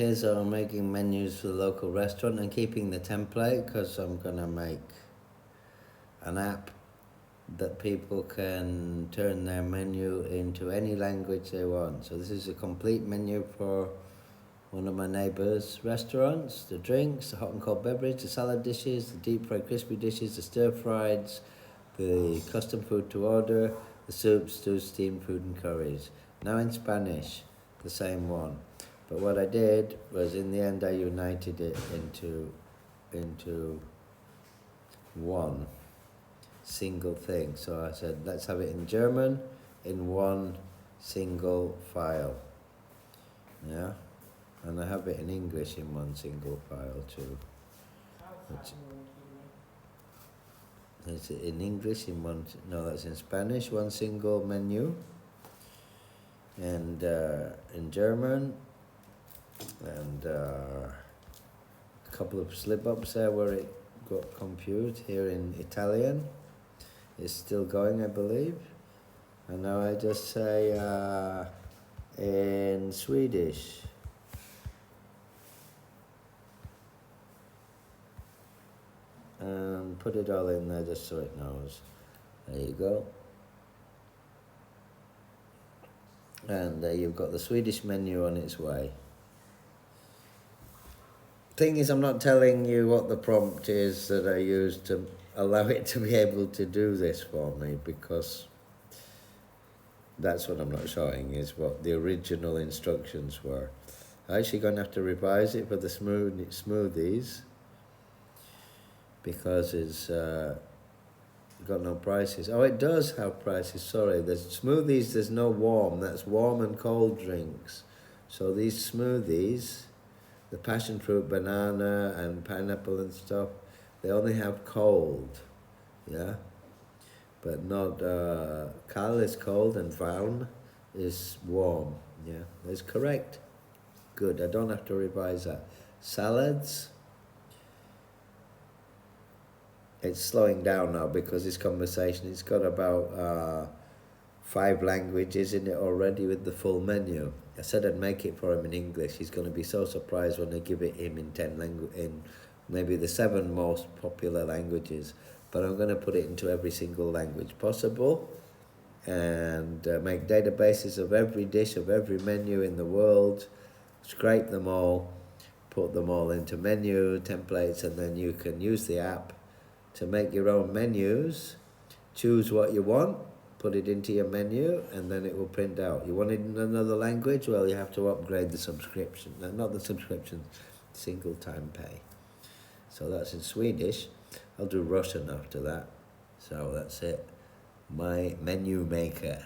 Here's how I'm making menus for the local restaurant and keeping the template because I'm gonna make an app that people can turn their menu into any language they want. So this is a complete menu for one of my neighbours' restaurants. The drinks, the hot and cold beverage, the salad dishes, the deep fried crispy dishes, the stir frieds, the custom food to order, the soups, stews, steamed food and curries. Now in Spanish, the same one. But what I did was, in the end, I united it into one single thing. So I said, let's have it in German in one single file. Yeah, and I have it in English in one single file too. It's in English in one, no, that's in Spanish, one single menu, and in German, and a couple of slip-ups there where it got confused. Here in Italian, it's still going, I believe, and now I just say in Swedish. And put it all in there just so it knows. There you go. And there you've got the Swedish menu on its way. Thing is, I'm not telling you what the prompt is that I used to allow it to be able to do this for me, because that's what I'm not showing, is what the original instructions were. I'm actually going to have to revise it for the smoothies, because it's got no prices. Oh, it does have prices, sorry. There's smoothies, there's no warm. That's warm and cold drinks. So these smoothies, the passion fruit, banana and pineapple and stuff, they only have cold, yeah? But not, Kal is cold and warm is warm, yeah? That's correct. Good, I don't have to revise that. Salads, it's slowing down now because this conversation, it's got about 5 languages in it already with the full menu. I said I'd make it for him in English. He's going to be so surprised when I give it him in 10 in maybe the 7 most popular languages. But I'm going to put it into every single language possible, and make databases of every dish, of every menu in the world, scrape them all, put them all into menu templates, and then you can use the app to make your own menus, choose what you want, put it into your menu, and then it will print out. You want it in another language? Well, you have to upgrade the subscription. No, not the subscription, single time pay. So that's in Swedish. I'll do Russian after that. So that's it. My menu maker.